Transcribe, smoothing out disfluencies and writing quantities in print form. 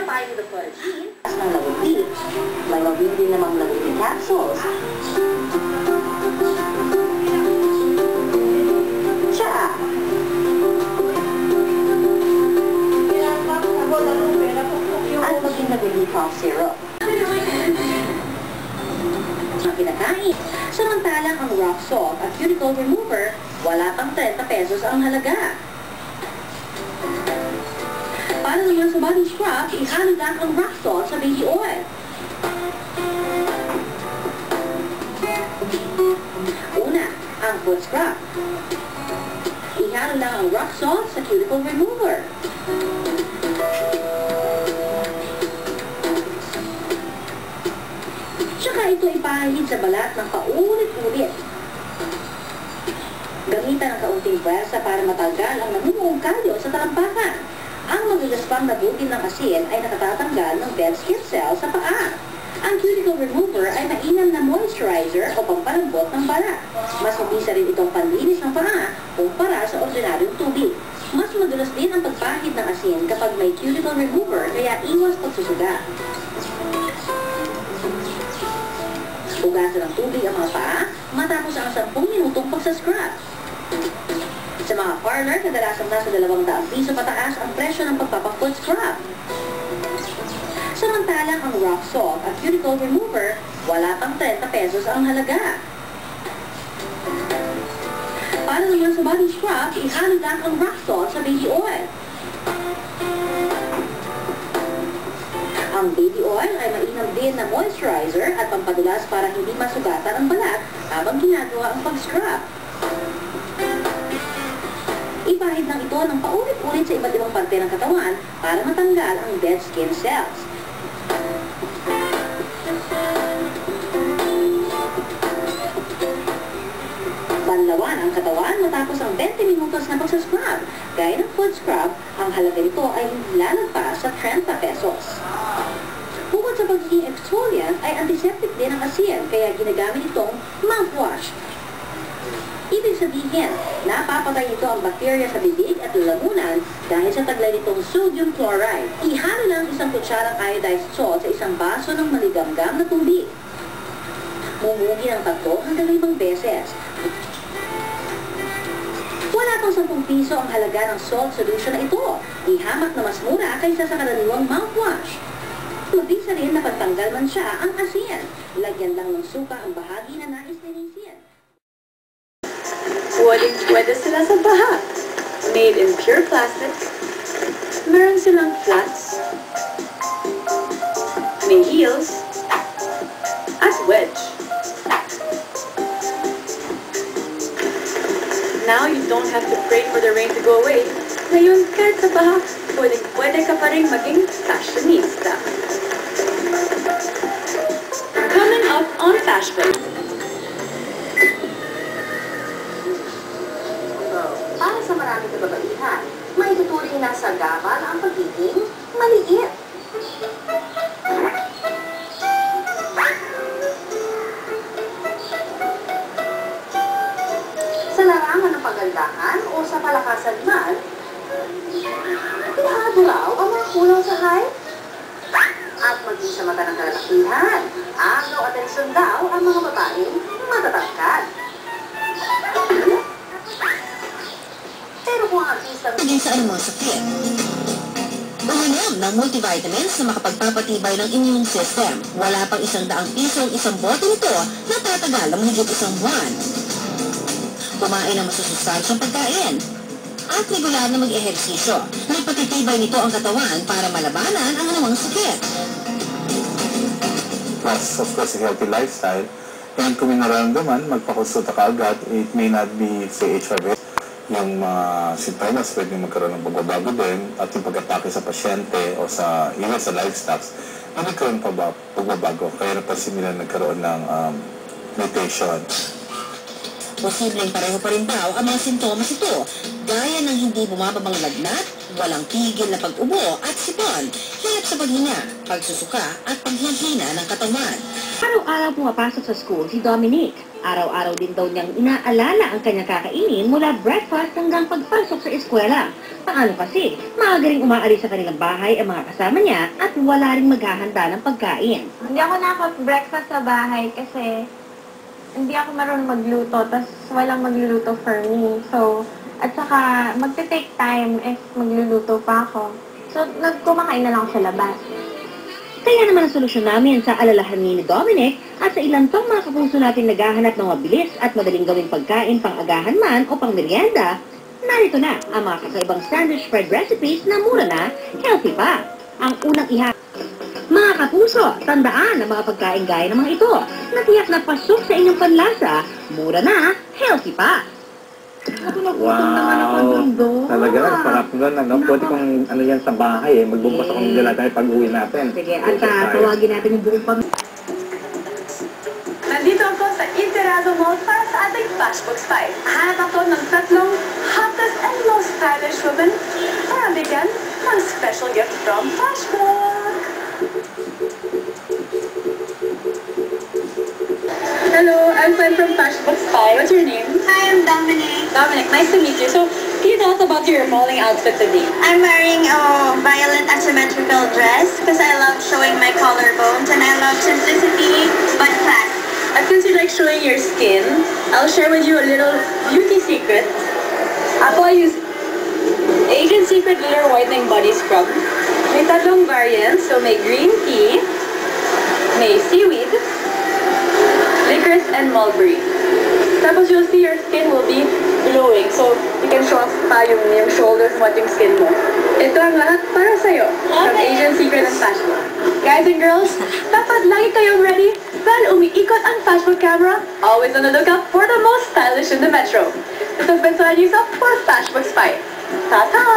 na tayo with the Fudgine. Ang laguti. May mabindi namang laguti capsules. Siya. At maging laguti cough syrup. Ang kinakain. Samantalang ang rock salt at cuticle remover, wala pang 30 pesos ang halaga. Para naman sa body scrub, ihalo lang ang rock salt sa baby oil. Una, ang foot scrub. Ihalo lang ang rock salt sa cuticle remover. Tsaka ito ipahid sa balat ng paulit-ulit. Gamitan ng kaunting pwersa para matanggal ang namumuong kalyo sa talampakan. Ang magagaspang na butil ng asin ay nakatatanggal ng dead skin cells sa paa. Ang cuticle remover ay mainam na moisturizer o pampalambot ng balat. Mas mabisa rin itong panlinis ng paa kumpara sa ordinaryong tubig. Mas madulas din ang pagpahid ng asin kapag may cuticle remover, kaya iwas pagsusuga. Hugasan ng tubig ang mga paa matapos ang 10 minutong pagsascrub. Sa mga parlor, kadalasang nasa 200 piso pataas ang presyo ng pagpapag-foot scrub. Samantalang ang rock salt at cuticle remover, wala pang 30 pesos ang halaga. Para naman sa body scrub, ihalo lang ang rock salt sa baby oil. Ang baby oil ay mainam din na moisturizer at pampadulas para hindi masugatan ang balat habang ginagawa ang pag-scrub. Ipahid lang ito ng paulit-ulit sa iba't ibang parte ng katawan para matanggal ang dead skin cells. Banlawan ang katawan matapos ang 20 minutos na pagsascrub. Gaya ng foot scrub, ang halaga nito ay lalagpas sa 30 pesos. Bukod sa pagiging exfoliant, ay antiseptic din ang asin, kaya ginagamit itong mouthwash. Ibig sabihin, napapatay ito ang bakterya sa bibig at lalamunan dahil sa taglay nitong sodium chloride. Ihalo lang 1 kutsarang iodized salt sa isang baso ng maligamgam na tubig. Mumugi ng 3 hanggang 5 beses. Wala pang 10 piso ang halaga ng salt solution na ito. Ihamak na mas mura kaysa sa karaniwang mouthwash. Mabisa rin na pagtanggal man siya ang asin. Lagyan lang ng suka ang bahagi na nais linisin. Pwede sila sa baha. Made in pure plastic. Meron silang flats. May heels. At wedge. Now you don't have to pray for the rain to go away. Ngayon, kahit sa baha, pwede ka pa rin maging fashionista. Coming up on Fashion. Para sa maraming kababaihan, may tuturing na sagabal ang pagiging maliit. Sa larangan ng pagandahan o sa palakasan man, ihado raw ang mga kulang sa height. At maging sa mata ng kalalakihan, agaw atensyon daw ang mga babaeng matatangkad. Pero kung ang artistang Hindi sa anumang sakit. Uminom ng multivitamins na makapagpapatibay ng immune system. Wala pang 100 piso ang isang bote nito na tatagal ng mahigit 1 buwan. Kumain ng masusustansyang pagkain. At regular na mag-ehersisyo. Napatitibay nito ang katawan para malabanan ang anumang sakit. Plus, of course, a healthy lifestyle. And kung may nararamdaman, magpakonsulta ka agad. It may not be, say, HIV. Yung mga sintomas, pwede magkaroon ng pagbabago din. At yung pag-atake sa pasyente o sa iwan sa livestocks, ay nagkaroon pa ba pagbabago. Kaya napansin nila nagkaroon ng mutation. Posibleng pareho pa rin daw ang mga sintomas ito, gaya ng hindi bumababang lagnat, walang tigil na pag-ubo at sipon, hirap sa paghinga, pagsusuka at paghihina ng katawan. Araw-araw pumapasok sa school si Dominic. Araw-araw din daw niyang inaalala ang kanyang kakainin mula breakfast hanggang pagpasok sa eskwela. Paano kasi? Maaga ring umaalis sa kanilang bahay ang mga kasama niya at wala ring maghahanda ng pagkain. Hindi ako nakapag-breakfast sa bahay kasi hindi ako marunong magluto, tapos walang magluluto for me. So, at saka magte-take time if magluluto pa ako. So, nagkumakain na lang ako sa labas. Kaya naman ang solusyon namin sa alalahanin ni Dominic at sa ilan pang mga kapuso natin naghahanap ng mabilis at madaling gawing pagkain pang-agahan man o pang-merienda, narito na ang mga kakaibang sandwich spread recipes na mura na, healthy pa. Ang unang Mga kapuso, tandaan ang mga pagkain gaya ng mga ito na tiyak na pasok sa inyong panlasa, mura na, healthy pa. Ako nagutom naman ako dundo. Talaga, sarap nun. Pwede kong ano yan sa bahay eh. Magbumbas akong dala tayo pag-uwi natin. Sige, at tawagin natin yung buong pamilya. Nandito ako sa Interado Mall para sa ating Flashbox 5. Hanap ako ng tatlong hottest and most stylish women para bigyan ng special gift from Flashbox. Hello, I'm Gwen from Flashbox 5. What's your name? Hi, I'm Dominic. Dominic, nice to meet you. So, can you tell us about your modeling outfit today? I'm wearing a violet asymmetrical dress because I love showing my collarbones and I love simplicity but class. And since you like showing your skin, I'll share with you a little beauty secret. Ako, I use Asian Secret Glitter Whitening Body Scrub. May tatlong variants. So, may green tea, may seaweed, licorice, and mulberry. Tapos you'll see your skin will be glowing. So, you can show off pa yung shoulders mo at yung skin mo. Ito ang lahat para sa'yo. From Asian Secret and Fashion. Guys and girls, dapat lagi kayong ready dahil umiikot ang Flashbox camera. Always on the lookout for the most stylish in the metro. This has been Sonia Yusuf for Flashbox 5. Ta-ta!